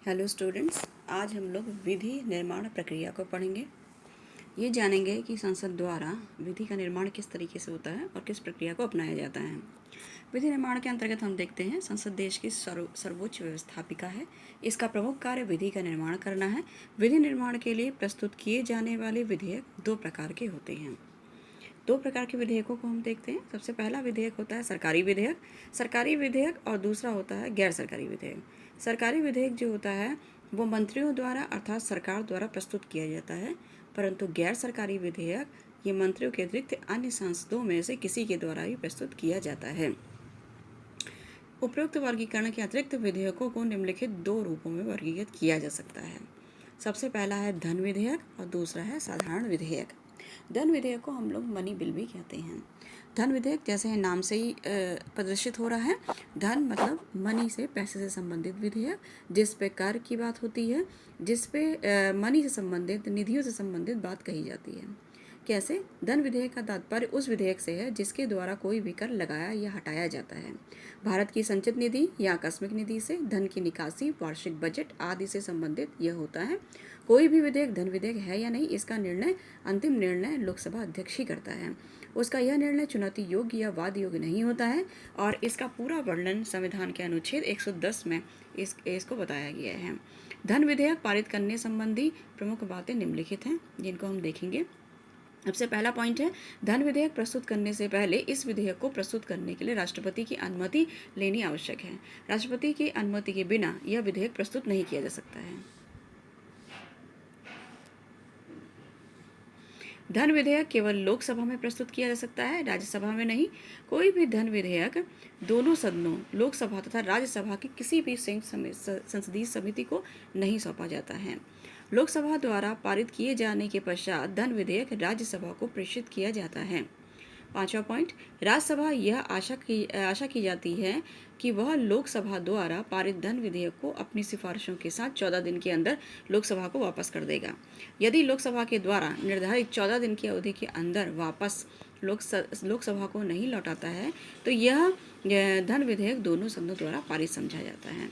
Hello students, आज हम लोग विधि निर्माण प्रक्रिया को पढ़ेंगे। ये जानेंगे कि संसद द्वारा विधि का निर्माण किस तरीके से होता है और किस प्रक्रिया को अपनाया जाता है। विधि निर्माण के अंतर्गत हम देखते हैं संसद देश की सर्वोच्च व्यवस्थापिका है। इसका प्रमुख कार्य विधि का निर्माण करना है। विधि निर्माण के लिए प्रस्तुत किए जाने वाले विधेयक दो प्रकार के होते हैं। दो प्रकार के विधेयकों को हम देखते हैं। सबसे पहला विधेयक होता है सरकारी विधेयक और दूसरा होता है गैर सरकारी विधेयक। सरकारी विधेयक जो होता है वो मंत्रियों द्वारा अर्थात सरकार द्वारा प्रस्तुत किया जाता है, परंतु गैर सरकारी विधेयक ये मंत्रियों के अतिरिक्त अन्य सांसदों में से किसी के द्वारा भी प्रस्तुत किया जाता है। उपरोक्त वर्गीकरण के अतिरिक्त विधेयकों को निम्नलिखित दो रूपों में वर्गीकृत किया जा सकता है। सबसे पहला है धन विधेयक और दूसरा है साधारण विधेयक। धन विधेयक को हम लोग मनी बिल भी कहते हैं। धन विधेयक जैसे नाम से ही प्रदर्शित हो रहा है, धन मतलब मनी से, पैसे से संबंधित विधेयक, जिस पे कर की बात होती है, जिस पे मनी से संबंधित, निधियों से संबंधित बात कही जाती है। कैसे? धन विधेयक का तात्पर्य उस विधेयक से है जिसके द्वारा कोई भी कर लगाया या हटाया जाता है। भारत की संचित निधि या आकस्मिक निधि से धन की निकासी, वार्षिक बजट आदि से संबंधित यह होता है। कोई भी विधेयक धन विधेयक है या नहीं, इसका निर्णय, अंतिम निर्णय लोकसभा अध्यक्ष ही करता है। उसका यह निर्णय चुनौती योग्य या वाद योग्य नहीं होता है और इसका पूरा वर्णन संविधान के अनुच्छेद 110 में इसको बताया गया है। धन विधेयक पारित करने संबंधी प्रमुख बातें निम्नलिखित हैं, जिनको हम देखेंगे। सबसे पहला पॉइंट है, धन विधेयक प्रस्तुत करने से पहले इस विधेयक को प्रस्तुत करने के लिए राष्ट्रपति की अनुमति लेनी आवश्यक है। राष्ट्रपति की अनुमति के बिना यह विधेयक प्रस्तुत नहीं किया जा सकता है। धन विधेयक केवल लोकसभा में प्रस्तुत किया जा सकता है, राज्यसभा में नहीं। कोई भी धन विधेयक दोनों सदनों, लोकसभा तथा राज्यसभा की किसी भी संयुक्त संसदीय समिति को नहीं सौंपा जाता है। लोकसभा द्वारा पारित किए जाने के पश्चात धन विधेयक राज्यसभा को प्रेषित किया जाता है। पांचवा पॉइंट, राज्यसभा यह आशा की जाती है कि वह लोकसभा द्वारा पारित धन विधेयक को अपनी सिफारिशों के साथ 14 दिन के अंदर लोकसभा को वापस कर देगा। यदि लोकसभा के द्वारा निर्धारित 14 दिन की अवधि के अंदर वापस लोकसभा को नहीं लौटाता है तो यह धन विधेयक दोनों सदनों द्वारा पारित समझा जाता है।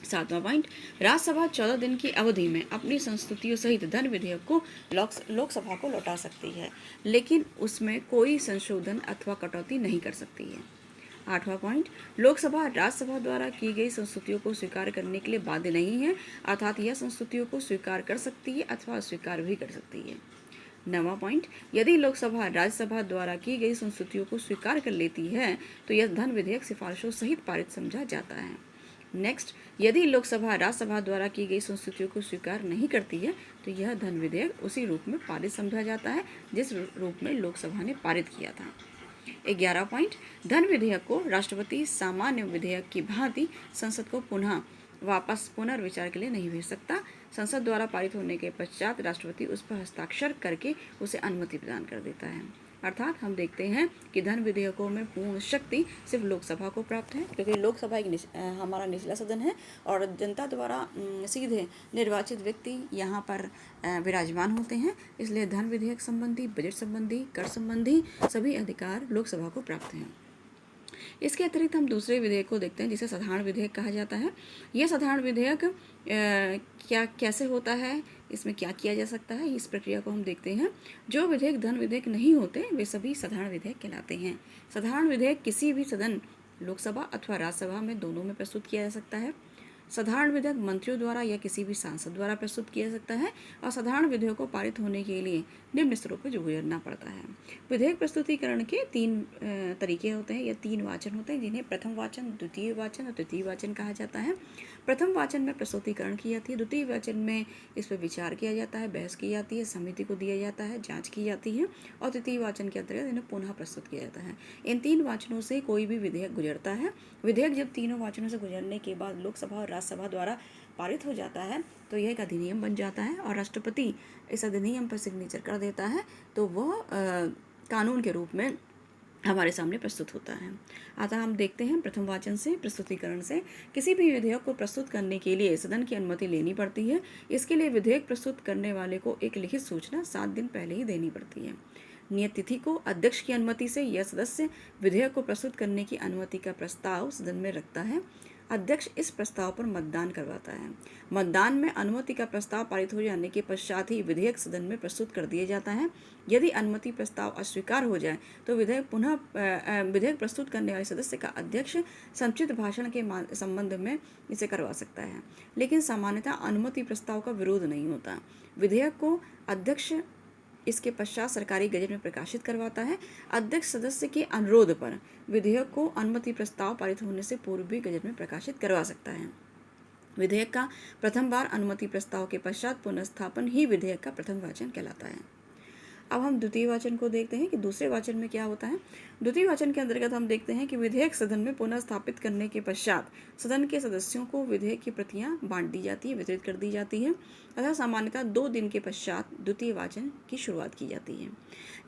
सातवां पॉइंट, राज्यसभा 14 दिन की अवधि में अपनी संस्तुतियों सहित धन विधेयक को लोकसभा को लौटा सकती है, लेकिन उसमें कोई संशोधन अथवा कटौती नहीं कर सकती है। आठवां पॉइंट, लोकसभा राज्यसभा द्वारा की गई संस्तुतियों को स्वीकार करने के लिए बाध्य नहीं है, अर्थात यह संस्तुतियों को स्वीकार कर सकती है अथवा अस्वीकार भी कर सकती है। नवा पॉइंट, यदि लोकसभा राज्यसभा द्वारा की गई संस्तुतियों को स्वीकार कर लेती है तो यह धन विधेयक सिफारिशों सहित पारित समझा जाता है। नेक्स्ट, यदि लोकसभा राज्यसभा द्वारा की गई संस्तुतियों को स्वीकार नहीं करती है तो यह धन विधेयक उसी रूप में पारित समझा जाता है जिस रूप में लोकसभा ने पारित किया था। 11 पॉइंट, धन विधेयक को राष्ट्रपति सामान्य विधेयक की भांति संसद को पुनर्विचार के लिए नहीं भेज सकता। संसद द्वारा पारित होने के पश्चात राष्ट्रपति उस पर हस्ताक्षर करके उसे अनुमति प्रदान कर देता है। अर्थात हम देखते हैं कि धन विधेयकों में पूर्ण शक्ति सिर्फ लोकसभा को प्राप्त है, क्योंकि लोकसभा हमारा निचला सदन है और जनता द्वारा सीधे निर्वाचित व्यक्ति यहाँ पर विराजमान होते हैं। इसलिए धन विधेयक संबंधी, बजट संबंधी, कर संबंधी सभी अधिकार लोकसभा को प्राप्त हैं। इसके अतिरिक्त हम दूसरे विधेयक को देखते हैं जिसे साधारण विधेयक कहा जाता है। यह साधारण विधेयक कैसे होता है, इसमें क्या किया जा सकता है, इस प्रक्रिया को हम देखते हैं। जो विधेयक धन विधेयक नहीं होते वे सभी साधारण विधेयक कहलाते हैं। साधारण विधेयक किसी भी सदन, लोकसभा अथवा राज्यसभा में दोनों में प्रस्तुत किया जा सकता है। साधारण विधेयक मंत्रियों द्वारा या किसी भी सांसद द्वारा प्रस्तुत किया जा सकता है और साधारण विधेयक को पारित होने के लिए निम्न स्तरों पर गुजरना पड़ता है। विधेयक प्रस्तुतिकरण के 3 तरीके होते हैं या 3 वाचन होते हैं, जिन्हें प्रथम वाचन, द्वितीय वाचन और तृतीय वाचन कहा जाता है। प्रथम वाचन में प्रस्तुतिकरण की जाती है, द्वितीय वाचन में इस पर विचार किया जाता है, बहस की जाती है, समिति को दिया जाता है, जाँच की जाती है और तृतीय वाचन के अंतर्गत इन्हें पुनः प्रस्तुत किया जाता है। इन 3 वाचनों से कोई भी विधेयक गुजरता है। विधेयक जब तीनों वाचनों से गुजरने के बाद लोकसभा और राज्यसभा द्वारा पारित हो जाता है तो यह एक अधिनियम बन जाता है और राष्ट्रपति इस अधिनियम पर सिग्नेचर कर देता है तो वह कानून के रूप में हमारे सामने प्रस्तुत होता है। अतः हम देखते हैं प्रथम वाचन से, प्रस्तुतिकरण से किसी भी विधेयक को प्रस्तुत करने के लिए सदन की अनुमति लेनी पड़ती है। इसके लिए विधेयक प्रस्तुत करने वाले को एक लिखित सूचना 7 दिन पहले ही देनी पड़ती है। नियत तिथि को अध्यक्ष की अनुमति से यह सदस्य विधेयक को प्रस्तुत करने की अनुमति का प्रस्ताव सदन में रखता है। अध्यक्ष इस प्रस्ताव पर मतदान करवाता है। मतदान में अनुमति का प्रस्ताव पारित हो जाने के पश्चात ही विधेयक सदन में प्रस्तुत कर दिया जाता है। यदि अनुमति प्रस्ताव अस्वीकार हो जाए तो विधेयक प्रस्तुत करने वाले सदस्य का अध्यक्ष संक्षिप्त भाषण के संबंध में इसे करवा सकता है, लेकिन सामान्यतः अनुमति प्रस्ताव का विरोध नहीं होता। विधेयक को अध्यक्ष इसके पश्चात सरकारी गजट में प्रकाशित करवाता है। अध्यक्ष सदस्य के अनुरोध पर विधेयक को अनुमति प्रस्ताव पारित होने से पूर्व भी गजट में प्रकाशित करवा सकता है। विधेयक का प्रथम बार अनुमति प्रस्ताव के पश्चात पुनर्स्थापन ही विधेयक का प्रथम वाचन कहलाता है। अब हम द्वितीय वाचन को देखते हैं कि दूसरे वाचन में क्या होता है। द्वितीय वाचन के अंतर्गत हम देखते हैं कि विधेयक सदन में पुनः स्थापित करने के पश्चात सदन के सदस्यों को विधेयक की प्रतियां बांट दी जाती है, वितरित कर दी जाती है तथा सामान्यतः 2 दिन के पश्चात द्वितीय वाचन की शुरुआत की जाती है।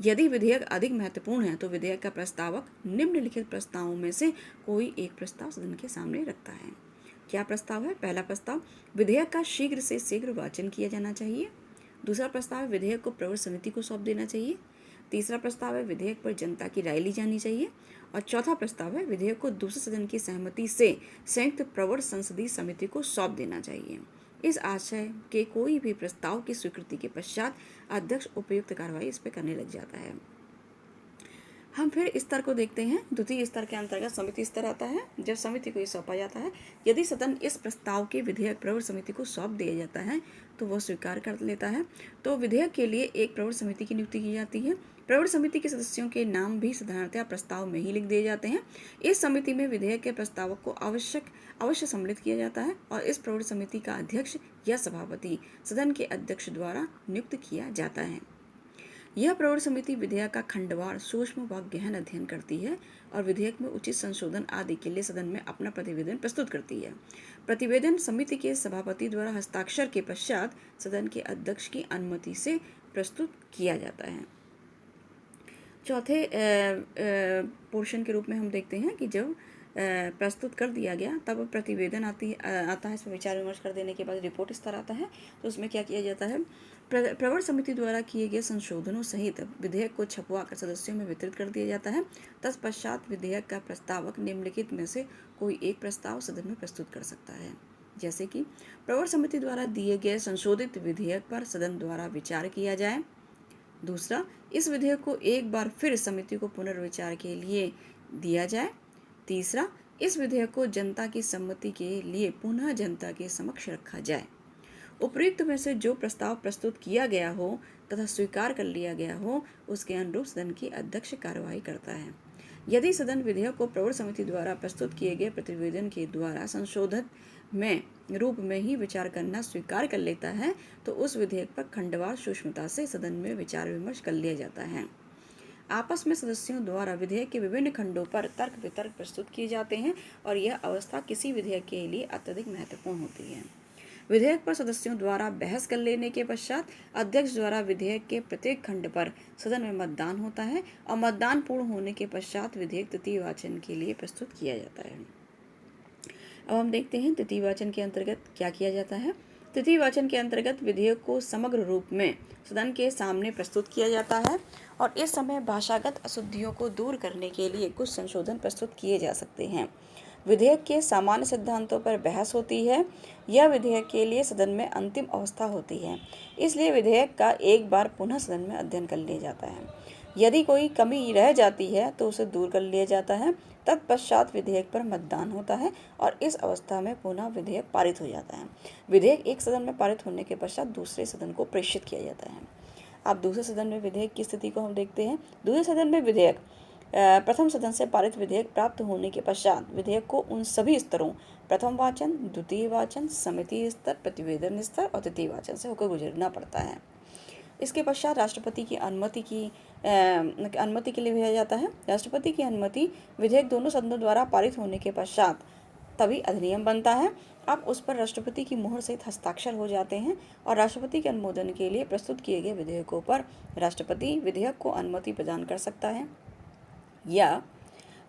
यदि विधेयक अधिक महत्वपूर्ण है तो विधेयक का प्रस्तावक निम्नलिखित प्रस्तावों में से कोई एक प्रस्ताव सदन के सामने रखता है। क्या प्रस्ताव है? पहला प्रस्ताव, विधेयक का शीघ्र से शीघ्र वाचन किया जाना चाहिए। दूसरा प्रस्ताव है, विधेयक को प्रवर समिति को सौंप देना चाहिए। तीसरा प्रस्ताव है, विधेयक पर जनता की राय ली जानी चाहिए। और चौथा प्रस्ताव है, विधेयक को दूसरे सदन की सहमति से संयुक्त प्रवर संसदीय समिति को सौंप देना चाहिए। इस आशय के कोई भी प्रस्ताव की स्वीकृति के पश्चात अध्यक्ष उपयुक्त कार्रवाई इस पर करने लग जाता है। हम फिर स्तर को देखते हैं। द्वितीय स्तर के अंतर्गत समिति स्तर आता है। जब समिति को ये सौंपा जाता है, यदि सदन इस प्रस्ताव के विधेयक प्रवर समिति को सौंप दिया जाता है तो वह स्वीकार कर लेता है। तो विधेयक के लिए एक प्रवर समिति की नियुक्ति की जाती है। प्रवर समिति के सदस्यों के नाम भी साधारणतः प्रस्ताव में ही लिख दिए जाते हैं। इस समिति में विधेयक के प्रस्तावक को अवश्य सम्मिलित किया जाता है और इस प्रवर समिति का अध्यक्ष या सभापति सदन के अध्यक्ष द्वारा नियुक्त किया जाता है। यह प्रवर समिति विधेयक का खंडवार, सूक्ष्म व गहन अध्ययन करती है और विधेयक में उचित संशोधन आदि के लिए सदन में अपना प्रतिवेदन प्रस्तुत करती है। प्रतिवेदन समिति के सभापति द्वारा हस्ताक्षर के पश्चात सदन के अध्यक्ष की अनुमति से प्रस्तुत किया जाता है। चौथे पोर्शन के रूप में हम देखते हैं कि जब प्रस्तुत कर दिया गया तब प्रतिवेदन आता है। इस पर विचार विमर्श कर देने के बाद रिपोर्ट स्तर आता है। तो उसमें क्या किया जाता है, प्रवर समिति द्वारा किए गए संशोधनों सहित विधेयक को छपवा कर सदस्यों में वितरित कर दिया जाता है। तत्पश्चात विधेयक का प्रस्तावक निम्नलिखित में से कोई एक प्रस्ताव सदन में प्रस्तुत कर सकता है, जैसे कि प्रवर समिति द्वारा दिए गए संशोधित विधेयक पर सदन द्वारा विचार किया जाए। दूसरा, इस विधेयक को एक बार फिर समिति को पुनर्विचार के लिए दिया जाए। तीसरा, इस विधेयक को जनता की सम्मति के लिए पुनः जनता के समक्ष रखा जाए। उपयुक्त में से जो प्रस्ताव प्रस्तुत किया गया हो तथा स्वीकार कर लिया गया हो उसके अनुरूप सदन की अध्यक्ष कार्यवाही करता है। यदि सदन विधेयक को प्रवर समिति द्वारा प्रस्तुत किए गए प्रतिवेदन के द्वारा संशोधित में रूप में ही विचार करना स्वीकार कर लेता है तो उस विधेयक पर खंडवार सूक्ष्मता से सदन में विचार विमर्श कर लिया जाता है। आपस में सदस्यों द्वारा विधेयक के विभिन्न खंडों पर तर्क वितर्क प्रस्तुत किए जाते हैं और यह अवस्था किसी विधेयक के लिए अत्यधिक महत्वपूर्ण होती है। विधेयक पर सदस्यों द्वारा बहस कर लेने के पश्चात अध्यक्ष द्वारा विधेयक के प्रत्येक खंड पर सदन में मतदान होता है और मतदान पूर्ण होने के पश्चात विधेयक तृतीय वाचन के लिए प्रस्तुत किया जाता है। अब हम देखते हैं तृतीय वाचन के अंतर्गत क्या किया जाता है। तृतीय वाचन के अंतर्गत विधेयक को समग्र रूप में सदन के सामने प्रस्तुत किया जाता है और इस समय भाषागत अशुद्धियों को दूर करने के लिए कुछ संशोधन प्रस्तुत किए जा सकते हैं। विधेयक के सामान्य सिद्धांतों पर बहस होती है। यह विधेयक के लिए सदन में अंतिम अवस्था होती है, इसलिए विधेयक का एक बार पुनः सदन में अध्ययन कर लिया जाता है। यदि कोई कमी रह जाती है तो उसे दूर कर लिया जाता है। तत्पश्चात विधेयक पर मतदान होता है और इस अवस्था में पुनः विधेयक पारित हो जाता है। विधेयक एक सदन में पारित होने के पश्चात दूसरे सदन को प्रेषित किया जाता है। अब दूसरे सदन में विधेयक की स्थिति को हम देखते हैं। दूसरे सदन में विधेयक प्रथम सदन से पारित विधेयक प्राप्त होने के पश्चात विधेयक को उन सभी स्तरों प्रथम वाचन, द्वितीय वाचन, समिति स्तर, प्रतिवेदन स्तर और तृतीय वाचन से होकर गुजरना पड़ता है। इसके पश्चात राष्ट्रपति की अनुमति के लिए भेजा जाता है। राष्ट्रपति की अनुमति विधेयक दोनों सदनों द्वारा पारित होने के पश्चात तभी अधिनियम बनता है। अब उस पर राष्ट्रपति की मुहर सहित हस्ताक्षर हो जाते हैं और राष्ट्रपति के अनुमोदन के लिए प्रस्तुत किए गए विधेयकों पर राष्ट्रपति विधेयक को अनुमति प्रदान कर सकता है या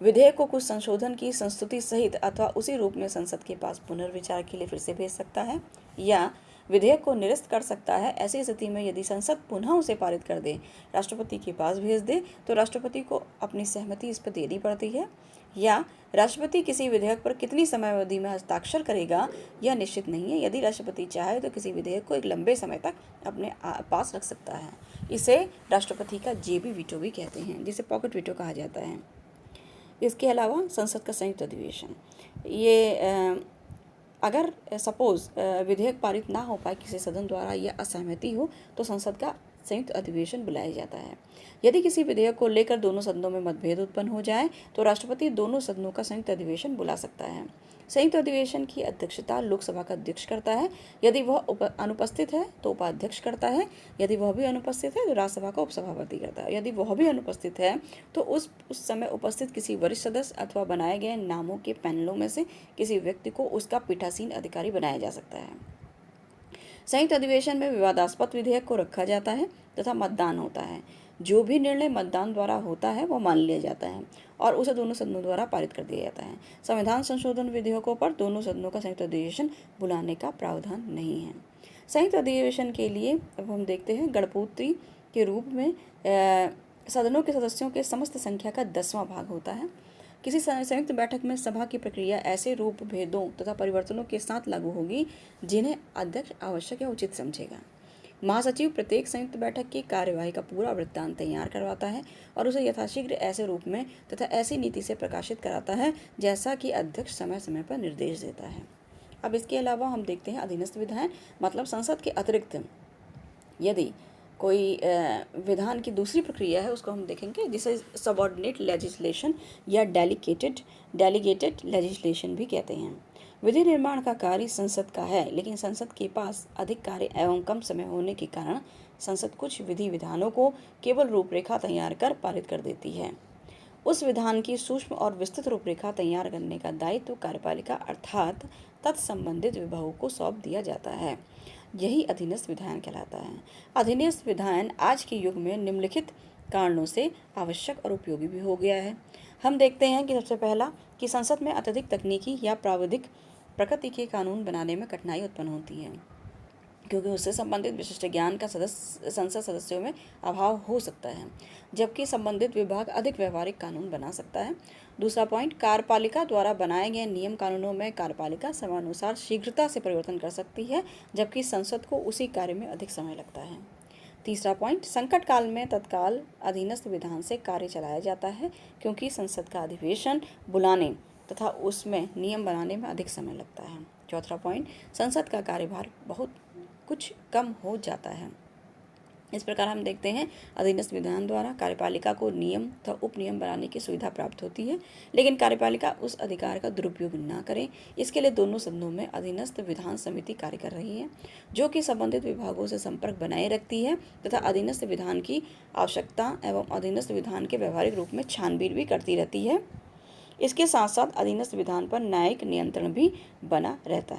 विधेयक को कुछ संशोधन की संस्तुति सहित अथवा उसी रूप में संसद के पास पुनर्विचार के लिए फिर से भेज सकता है या विधेयक को निरस्त कर सकता है। ऐसी स्थिति में यदि संसद पुनः उसे पारित कर दे, राष्ट्रपति के पास भेज दे तो राष्ट्रपति को अपनी सहमति इस पर देनी पड़ती है। या राष्ट्रपति किसी विधेयक पर कितनी समयावधि में हस्ताक्षर करेगा यह निश्चित नहीं है। यदि राष्ट्रपति चाहे तो किसी विधेयक को एक लंबे समय तक अपने पास रख सकता है। इसे राष्ट्रपति का जेबी वीटो भी कहते हैं, जिसे पॉकेट वीटो कहा जाता है। इसके अलावा संसद का संयुक्त अधिवेशन, ये अगर सपोज विधेयक पारित ना हो पाए किसी सदन द्वारा या असहमति हो तो संसद का संयुक्त अधिवेशन बुलाया जाता है। यदि किसी विधेयक को लेकर दोनों सदनों में मतभेद उत्पन्न हो जाए तो राष्ट्रपति दोनों सदनों का संयुक्त अधिवेशन बुला सकता है। संयुक्त अधिवेशन की अध्यक्षता लोकसभा का अध्यक्ष करता है। यदि वह अनुपस्थित है तो उपाध्यक्ष करता है। यदि वह भी अनुपस्थित है तो राज्यसभा का उपसभापति करता है। यदि वह भी अनुपस्थित है तो उस समय उपस्थित किसी वरिष्ठ सदस्य अथवा बनाए गए नामों के पैनलों में से किसी व्यक्ति को उसका पीठासीन अधिकारी बनाया जा सकता है। संयुक्त अधिवेशन में विवादास्पद विधेयक को रखा जाता है तथा मतदान होता है। जो भी निर्णय मतदान द्वारा होता है वो मान लिया जाता है और उसे दोनों सदनों द्वारा पारित कर दिया जाता है। संविधान संशोधन विधेयकों पर दोनों सदनों का संयुक्त अधिवेशन बुलाने का प्रावधान नहीं है। संयुक्त अधिवेशन के लिए अब हम देखते हैं गणपूर्ति के रूप में सदनों के सदस्यों के समस्त संख्या का 10वां भाग होता है। किसी संयुक्त बैठक में सभा की प्रक्रिया ऐसे रूप भेदों तथा परिवर्तनों के साथ लागू होगी जिन्हें अध्यक्ष आवश्यक या उचित समझेगा। महासचिव प्रत्येक संयुक्त बैठक की कार्यवाही का पूरा वृत्तांत तैयार करवाता है और उसे यथाशीघ्र ऐसे रूप में तथा ऐसी नीति से प्रकाशित कराता है जैसा कि अध्यक्ष समय समय पर निर्देश देता है। अब इसके अलावा हम देखते हैं अधीनस्थ विधायन, मतलब संसद के अतिरिक्त यदि कोई विधान की दूसरी प्रक्रिया है उसको हम देखेंगे, जिसे सबऑर्डिनेट लेजिस्लेशन या डेलीगेटेड लेजिस्लेशन भी कहते हैं। विधि निर्माण का कार्य संसद का है, लेकिन संसद के पास अधिक कार्य एवं कम समय होने के कारण संसद कुछ विधि विधानों को केवल रूपरेखा तैयार कर पारित कर देती है। उस विधान की सूक्ष्म और विस्तृत रूपरेखा तैयार करने का दायित्व कार्यपालिका अर्थात तत्संबंधित विभागों को सौंप दिया जाता है। यही अधीनस्थ विधायन कहलाता है। अधीनस्थ विधायन आज के युग में निम्नलिखित कारणों से आवश्यक और उपयोगी भी हो गया है। हम देखते हैं कि सबसे पहला कि संसद में अत्यधिक तकनीकी या प्राविधिक प्रकृति के कानून बनाने में कठिनाई उत्पन्न होती है, क्योंकि उससे संबंधित विशिष्ट ज्ञान का संसद सदस्यों में अभाव हो सकता है, जबकि संबंधित विभाग अधिक व्यवहारिक कानून बना सकता है। दूसरा पॉइंट, कार्यपालिका द्वारा बनाए गए नियम कानूनों में कार्यपालिका समयानुसार शीघ्रता से परिवर्तन कर सकती है, जबकि संसद को उसी कार्य में अधिक समय लगता है। तीसरा पॉइंट, संकट काल में तत्काल अधीनस्थ विधान से कार्य चलाया जाता है, क्योंकि संसद का अधिवेशन बुलाने तथा उसमें नियम बनाने में अधिक समय लगता है। चौथा पॉइंट, संसद का कार्यभार बहुत कुछ कम हो जाता है। इस प्रकार हम देखते हैं अधीनस्थ विधान द्वारा कार्यपालिका को नियम तथा उप नियम बनाने की सुविधा प्राप्त होती है, लेकिन कार्यपालिका उस अधिकार का दुरुपयोग न करे, इसके लिए दोनों सदनों में अधीनस्थ विधान समिति कार्य कर रही है, जो कि संबंधित विभागों से संपर्क बनाए रखती है तथा अधीनस्थ विधान की आवश्यकता एवं अधीनस्थ विधान के व्यवहारिक रूप में छानबीन भी करती रहती है। इसके साथ साथ अधीनस्थ विधान पर न्यायिक नियंत्रण भी बना रहता है।